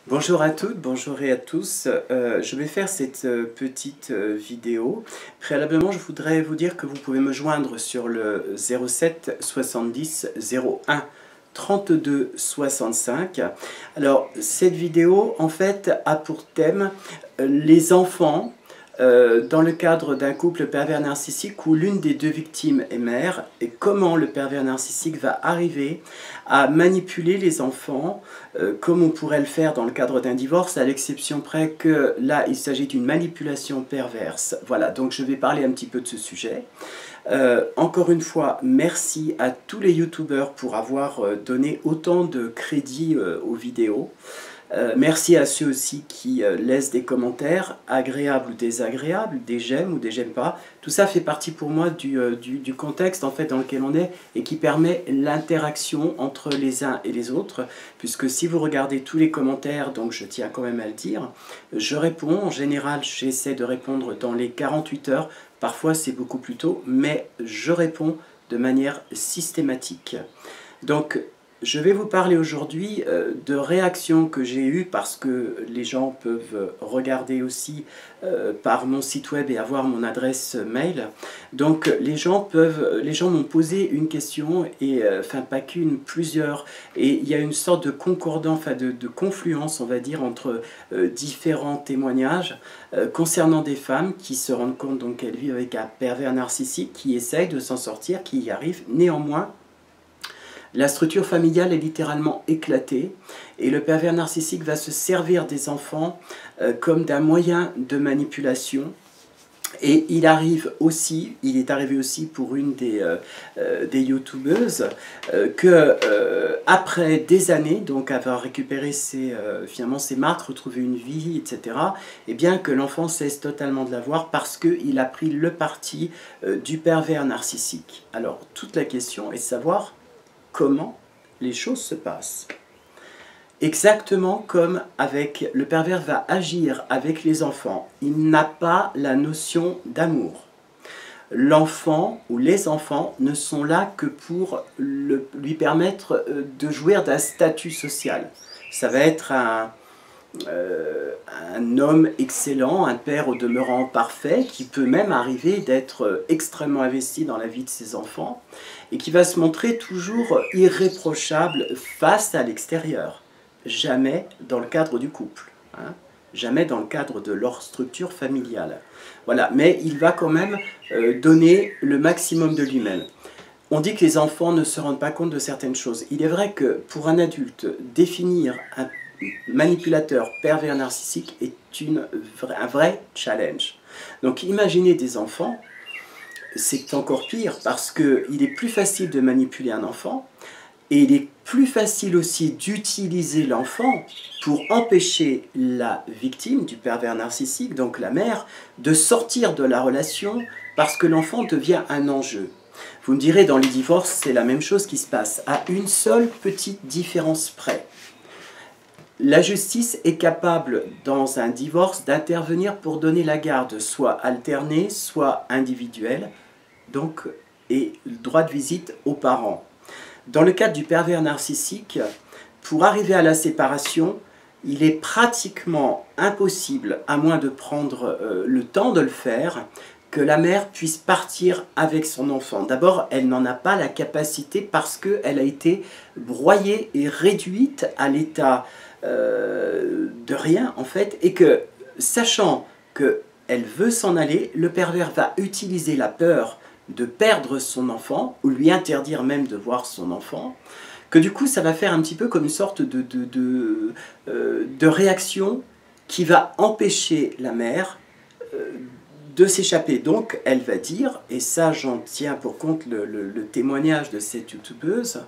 Bonjour à toutes, bonjour et à tous. Je vais faire cette petite vidéo. Préalablement, je voudrais vous dire que vous pouvez me joindre sur le 07 70 01 32 65. Alors, cette vidéo, en fait, a pour thème les enfants dans le cadre d'un couple pervers narcissique où l'une des deux victimes est mère, et comment le pervers narcissique va arriver à manipuler les enfants comme on pourrait le faire dans le cadre d'un divorce, à l'exception près que là il s'agit d'une manipulation perverse. Voilà, donc je vais parler un petit peu de ce sujet. Encore une fois, merci à tous les youtubeurs pour avoir donné autant de crédit aux vidéos. Merci à ceux aussi qui laissent des commentaires, agréables ou désagréables, des j'aime ou des j'aime pas. Tout ça fait partie pour moi du contexte en fait, dans lequel on est et qui permet l'interaction entre les uns et les autres. Puisque si vous regardez tous les commentaires, donc je tiens quand même à le dire, je réponds. En général, j'essaie de répondre dans les 48 heures. Parfois, c'est beaucoup plus tôt, mais je réponds de manière systématique. Donc, je vais vous parler aujourd'hui de réactions que j'ai eues parce que les gens peuvent regarder aussi par mon site web et avoir mon adresse mail. Donc les gens m'ont posé une question et enfin pas qu'une, plusieurs, et il y a une sorte de concordance, enfin de confluence on va dire entre différents témoignages concernant des femmes qui se rendent compte donc qu'elles vivent avec un pervers narcissique, qui essayent de s'en sortir, qui y arrivent néanmoins. La structure familiale est littéralement éclatée et le pervers narcissique va se servir des enfants comme d'un moyen de manipulation. Et il est arrivé aussi pour une des youtubeuses que après des années, donc avoir récupéré finalement ses marques, retrouvé une vie, etc., et bien que l'enfant cesse totalement de la voir parce qu'il a pris le parti du pervers narcissique. Alors toute la question est de savoir comment les choses se passent. Exactement comme avec le pervers va agir avec les enfants, il n'a pas la notion d'amour. L'enfant ou les enfants ne sont là que pour lui permettre de jouir d'un statut social. Ça va être un homme excellent, un père au demeurant parfait, qui peut même arriver d'être extrêmement investi dans la vie de ses enfants, et qui va se montrer toujours irréprochable face à l'extérieur. Jamais dans le cadre du couple, hein, jamais dans le cadre de leur structure familiale. Voilà, mais il va quand même donner le maximum de lui-même. On dit que les enfants ne se rendent pas compte de certaines choses. Il est vrai que pour un adulte, définir un manipulateur pervers narcissique est un vrai challenge. Donc imaginez des enfants, c'est encore pire parce qu'il est plus facile de manipuler un enfant et il est plus facile aussi d'utiliser l'enfant pour empêcher la victime du pervers narcissique, donc la mère, de sortir de la relation parce que l'enfant devient un enjeu. Vous me direz, dans les divorces, c'est la même chose qui se passe, à une seule petite différence près. La justice est capable, dans un divorce, d'intervenir pour donner la garde, soit alternée, soit individuelle, donc, et le droit de visite aux parents. Dans le cadre du pervers narcissique, pour arriver à la séparation, il est pratiquement impossible, à moins de prendre le temps de le faire, que la mère puisse partir avec son enfant. D'abord, elle n'en a pas la capacité parce qu'elle a été broyée et réduite à l'état de rien, en fait, et que, sachant qu'elle veut s'en aller, le pervers va utiliser la peur de perdre son enfant, ou lui interdire même de voir son enfant, que du coup ça va faire un petit peu comme une sorte de réaction qui va empêcher la mère de s'échapper. Donc elle va dire, et ça j'en tiens pour compte le témoignage de cette youtubeuse,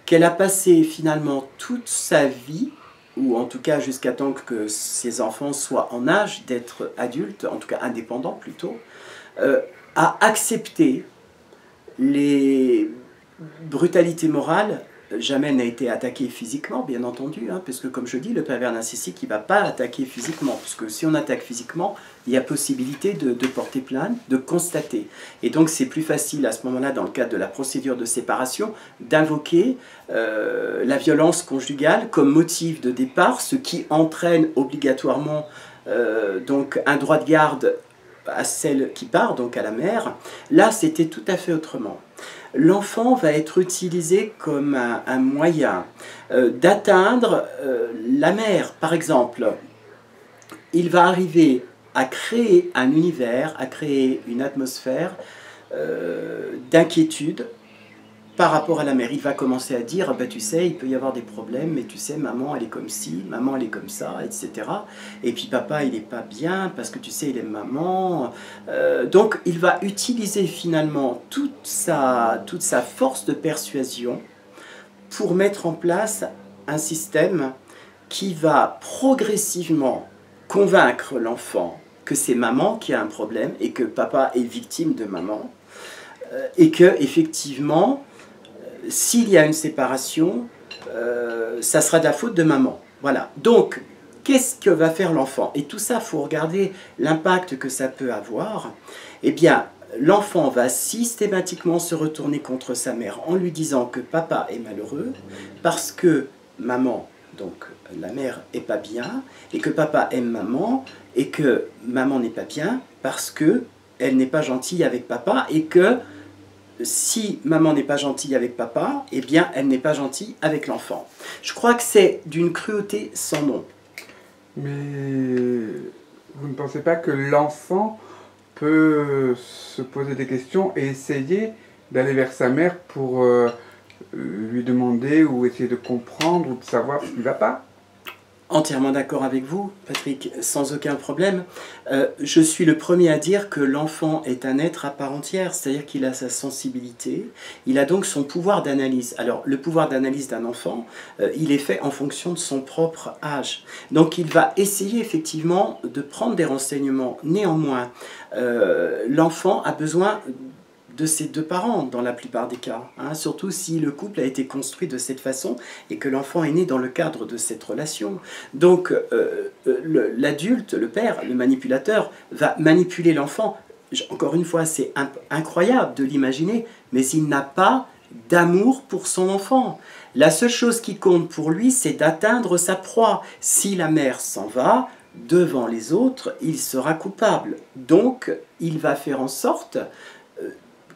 qu'elle a passé finalement toute sa vie, ou en tout cas jusqu'à temps que ses enfants soient en âge d'être adultes, en tout cas indépendants plutôt, à accepter les brutalités morales jamais elle n'a été attaquée physiquement, bien entendu, hein, parce que comme je dis, le pervers narcissique, il ne va pas attaquer physiquement, parce que si on attaque physiquement, il y a possibilité de porter plainte, de constater. Et donc c'est plus facile à ce moment-là, dans le cadre de la procédure de séparation, d'invoquer la violence conjugale comme motif de départ, ce qui entraîne obligatoirement donc un droit de garde à celle qui part, donc à la mère. Là, c'était tout à fait autrement. L'enfant va être utilisé comme un moyen d'atteindre la mère. Par exemple, il va arriver à créer un univers, à créer une atmosphère d'inquiétude par rapport à la mère. Il va commencer à dire, bah, tu sais, il peut y avoir des problèmes, mais tu sais, maman, elle est comme ci, maman, elle est comme ça, etc. Et puis papa, il n'est pas bien, parce que tu sais, il aime maman. Donc, il va utiliser finalement toute sa force de persuasion pour mettre en place un système qui va progressivement convaincre l'enfant que c'est maman qui a un problème et que papa est victime de maman, et que effectivement, s'il y a une séparation, ça sera de la faute de maman. Voilà. Donc, qu'est-ce que va faire l'enfant? Et tout ça, il faut regarder l'impact que ça peut avoir. Eh bien, l'enfant va systématiquement se retourner contre sa mère en lui disant que papa est malheureux parce que maman, donc la mère, n'est pas bien, et que papa aime maman, et que maman n'est pas bien parce que elle n'est pas gentille avec papa, et que si maman n'est pas gentille avec papa, eh bien, elle n'est pas gentille avec l'enfant. Je crois que c'est d'une cruauté sans nom. Mais vous ne pensez pas que l'enfant peut se poser des questions et essayer d'aller vers sa mère pour lui demander ou essayer de comprendre ou de savoir ce qui ne va pas? Entièrement d'accord avec vous, Patrick, sans aucun problème. Je suis le premier à dire que l'enfant est un être à part entière, c'est-à-dire qu'il a sa sensibilité, il a donc son pouvoir d'analyse. Alors, le pouvoir d'analyse d'un enfant, il est fait en fonction de son propre âge. Donc, il va essayer effectivement de prendre des renseignements. Néanmoins, l'enfant a besoin de ses deux parents dans la plupart des cas, hein, surtout si le couple a été construit de cette façon et que l'enfant est né dans le cadre de cette relation. Donc l'adulte, le père, le manipulateur, va manipuler l'enfant. Encore une fois, c'est incroyable de l'imaginer, mais il n'a pas d'amour pour son enfant. La seule chose qui compte pour lui, c'est d'atteindre sa proie. Si la mère s'en va, devant les autres, il sera coupable. Donc, il va faire en sorte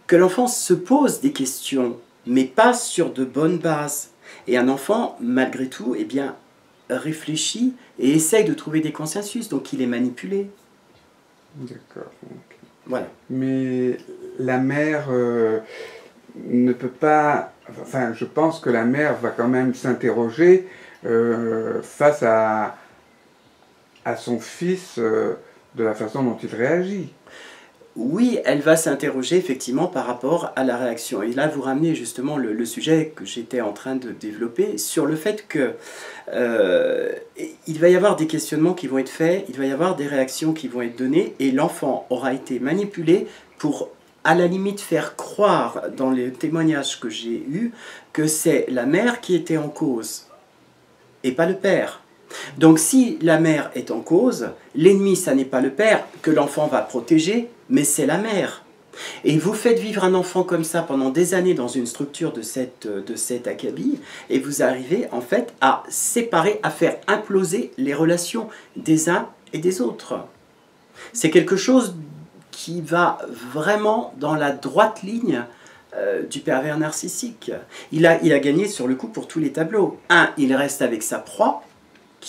que l'enfant se pose des questions, mais pas sur de bonnes bases. Et un enfant, malgré tout, eh bien, réfléchit et essaye de trouver des consensus, donc il est manipulé. D'accord. Okay. Voilà. Mais la mère ne peut pas... Enfin, je pense que la mère va quand même s'interroger face à son fils de la façon dont il réagit. Oui, elle va s'interroger effectivement par rapport à la réaction. Et là, vous ramenez justement le sujet que j'étais en train de développer sur le fait que il va y avoir des questionnements qui vont être faits, il va y avoir des réactions qui vont être données, et l'enfant aura été manipulé pour, à la limite, faire croire dans les témoignages que j'ai eus que c'est la mère qui était en cause et pas le père. Donc si la mère est en cause, l'ennemi, ça n'est pas le père que l'enfant va protéger, mais c'est la mère. Et vous faites vivre un enfant comme ça pendant des années dans une structure de cet acabit, et vous arrivez en fait à séparer, à faire imploser les relations des uns et des autres. C'est quelque chose qui va vraiment dans la droite ligne du pervers narcissique. Il a gagné sur le coup pour tous les tableaux. Un, il reste avec sa proie,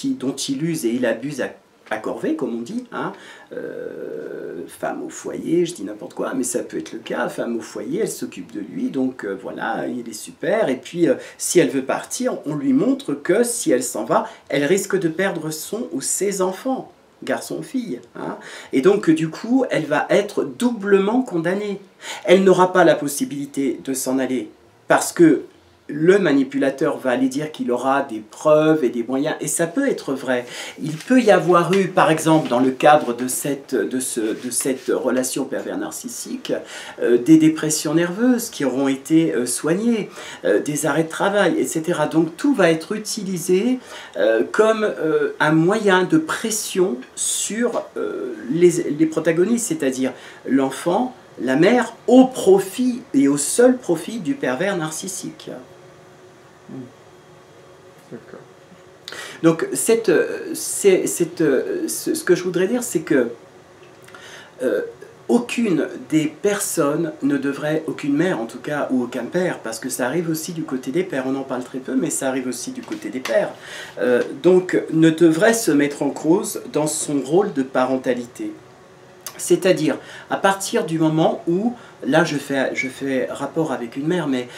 dont il use et il abuse à corvée, comme on dit, hein. Femme au foyer, je dis n'importe quoi, mais ça peut être le cas, femme au foyer, elle s'occupe de lui, donc voilà, il est super, et puis si elle veut partir, on lui montre que si elle s'en va, elle risque de perdre son ou ses enfants, garçon ou fille, hein. Et donc du coup, elle va être doublement condamnée. Elle n'aura pas la possibilité de s'en aller, parce que le manipulateur va aller dire qu'il aura des preuves et des moyens, et ça peut être vrai. Il peut y avoir eu, par exemple, dans le cadre de cette relation pervers narcissique, des dépressions nerveuses qui auront été soignées, des arrêts de travail, etc. Donc tout va être utilisé comme un moyen de pression sur les protagonistes, c'est-à-dire l'enfant, la mère, au profit et au seul profit du pervers narcissique. Donc, ce que je voudrais dire, c'est que aucune des personnes ne devrait, aucune mère en tout cas, ou aucun père, parce que ça arrive aussi du côté des pères, on en parle très peu, mais ça arrive aussi du côté des pères, donc ne devrait se mettre en cause dans son rôle de parentalité. C'est-à-dire, à partir du moment où, là je fais rapport avec une mère, mais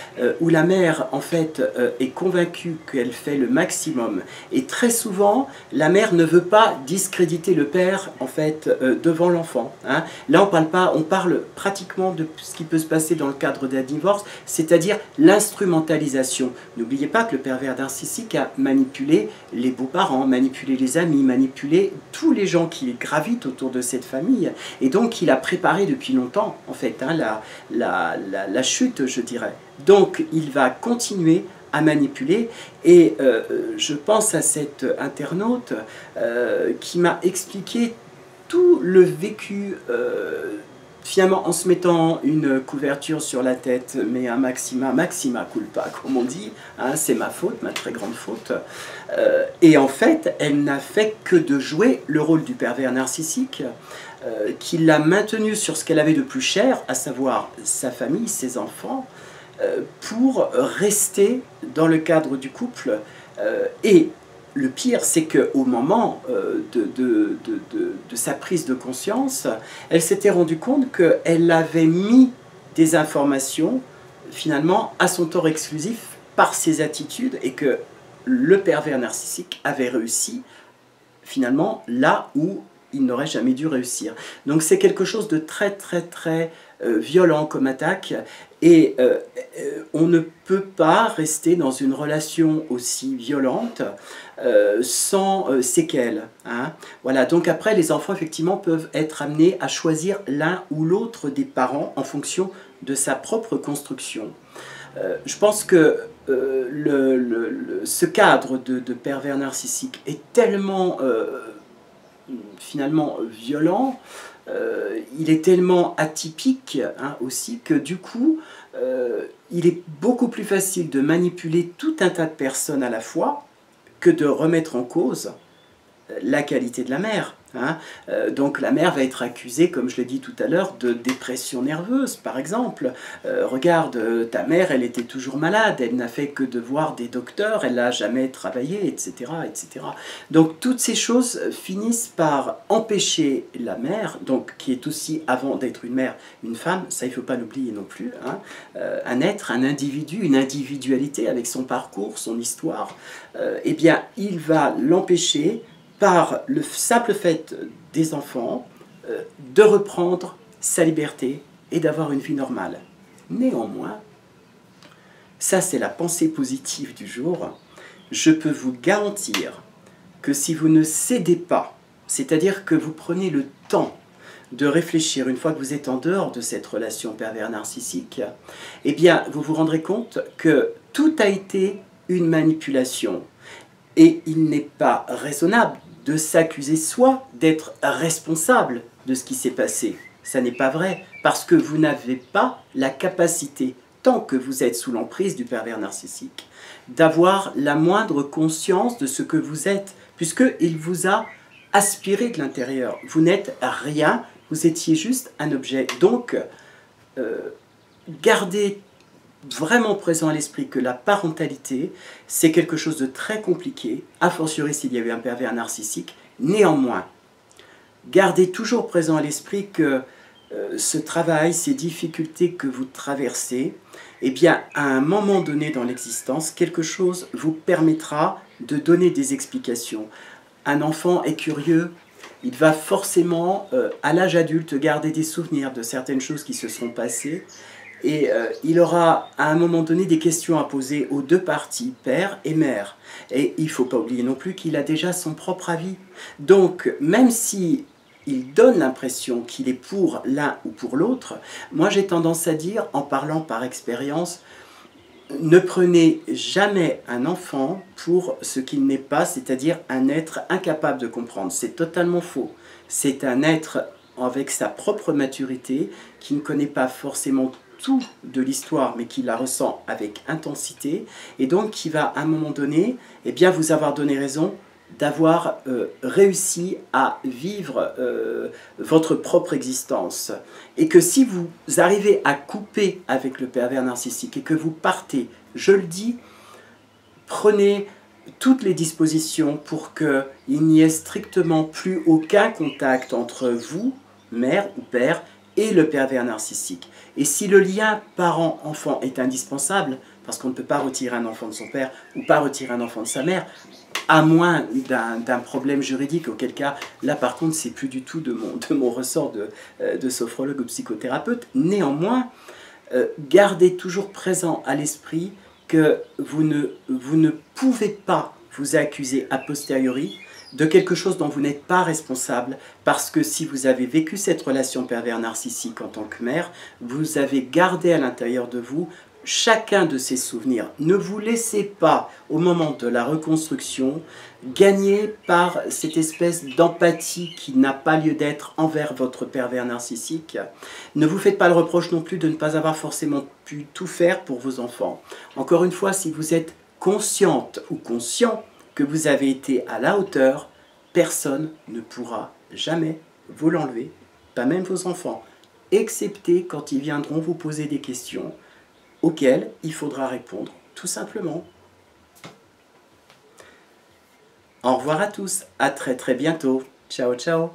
où la mère en fait est convaincue qu'elle fait le maximum, et très souvent la mère ne veut pas discréditer le père en fait devant l'enfant. Hein. Là on parle pratiquement de ce qui peut se passer dans le cadre d'un divorce, c'est-à-dire l'instrumentalisation. N'oubliez pas que le pervers narcissique a manipulé les beaux-parents, manipulé les amis, manipulé tous les gens qui gravitent autour de cette famille. Et donc, il a préparé depuis longtemps, en fait, hein, la chute, je dirais. Donc, il va continuer à manipuler. Et je pense à cet internaute qui m'a expliqué tout le vécu, finalement, en se mettant une couverture sur la tête, mais un maxima culpa, comme on dit, hein, c'est ma faute, ma très grande faute. Et en fait, elle n'a fait que de jouer le rôle du pervers narcissique, qui l'a maintenue sur ce qu'elle avait de plus cher, à savoir sa famille, ses enfants, pour rester dans le cadre du couple. Et le pire, c'est qu'au moment de sa prise de conscience, elle s'était rendue compte qu'elle avait mis des informations, finalement, à son tort exclusif par ses attitudes, et que le pervers narcissique avait réussi, finalement, là où il n'aurait jamais dû réussir. Donc c'est quelque chose de très violent comme attaque, et on ne peut pas rester dans une relation aussi violente sans séquelles. Hein. Voilà, donc après les enfants effectivement peuvent être amenés à choisir l'un ou l'autre des parents en fonction de sa propre construction. Je pense que ce cadre de pervers narcissique est tellement finalement violent, il est tellement atypique hein, aussi, que du coup il est beaucoup plus facile de manipuler tout un tas de personnes à la fois que de remettre en cause la qualité de la mère. Hein. Donc la mère va être accusée, comme je l'ai dit tout à l'heure, de dépression nerveuse, par exemple. Regarde, ta mère, elle était toujours malade, elle n'a fait que de voir des docteurs, elle n'a jamais travaillé, etc., etc. Donc toutes ces choses finissent par empêcher la mère, donc qui est aussi, avant d'être une mère, une femme, ça il ne faut pas l'oublier non plus, hein, un être, un individu, une individualité avec son parcours, son histoire, eh bien il va l'empêcher par le simple fait des enfants, de reprendre sa liberté et d'avoir une vie normale. Néanmoins, ça c'est la pensée positive du jour, je peux vous garantir que si vous ne cédez pas, c'est-à-dire que vous prenez le temps de réfléchir une fois que vous êtes en dehors de cette relation pervers narcissique, eh bien vous vous rendrez compte que tout a été une manipulation. Et il n'est pas raisonnable de s'accuser soi d'être responsable de ce qui s'est passé. Ça n'est pas vrai, parce que vous n'avez pas la capacité, tant que vous êtes sous l'emprise du pervers narcissique, d'avoir la moindre conscience de ce que vous êtes, puisqu'il vous a aspiré de l'intérieur. Vous n'êtes rien, vous étiez juste un objet. Donc, gardez vraiment présent à l'esprit que la parentalité, c'est quelque chose de très compliqué, a fortiori s'il y avait un pervers narcissique. Néanmoins, gardez toujours présent à l'esprit que ce travail, ces difficultés que vous traversez, eh bien, à un moment donné dans l'existence, quelque chose vous permettra de donner des explications. Un enfant est curieux, il va forcément, à l'âge adulte, garder des souvenirs de certaines choses qui se sont passées, Et il aura à un moment donné des questions à poser aux deux parties, père et mère. Et il ne faut pas oublier non plus qu'il a déjà son propre avis. Donc, même si il donne l'impression qu'il est pour l'un ou pour l'autre, moi j'ai tendance à dire, en parlant par expérience, ne prenez jamais un enfant pour ce qu'il n'est pas, c'est-à-dire un être incapable de comprendre. C'est totalement faux. C'est un être avec sa propre maturité, qui ne connaît pas forcément tout de l'histoire, mais qui la ressent avec intensité, et donc qui va à un moment donné, eh bien, vous avoir donné raison d'avoir réussi à vivre votre propre existence. Et que si vous arrivez à couper avec le pervers narcissique et que vous partez, je le dis, prenez toutes les dispositions pour qu'il n'y ait strictement plus aucun contact entre vous, mère ou père, et le pervers narcissique. Et si le lien parent-enfant est indispensable, parce qu'on ne peut pas retirer un enfant de son père ou pas retirer un enfant de sa mère, à moins d'un problème juridique, auquel cas, là par contre, c'est plus du tout de mon ressort de sophrologue ou psychothérapeute. Néanmoins, gardez toujours présent à l'esprit que vous ne pouvez pas vous accuser a posteriori de quelque chose dont vous n'êtes pas responsable, parce que si vous avez vécu cette relation pervers narcissique en tant que mère, vous avez gardé à l'intérieur de vous chacun de ces souvenirs. Ne vous laissez pas, au moment de la reconstruction, gagner par cette espèce d'empathie qui n'a pas lieu d'être envers votre pervers narcissique. Ne vous faites pas le reproche non plus de ne pas avoir forcément pu tout faire pour vos enfants. Encore une fois, si vous êtes consciente ou conscient que vous avez été à la hauteur, personne ne pourra jamais vous l'enlever, pas même vos enfants, excepté quand ils viendront vous poser des questions auxquelles il faudra répondre tout simplement. Au revoir à tous, à très bientôt. Ciao ciao.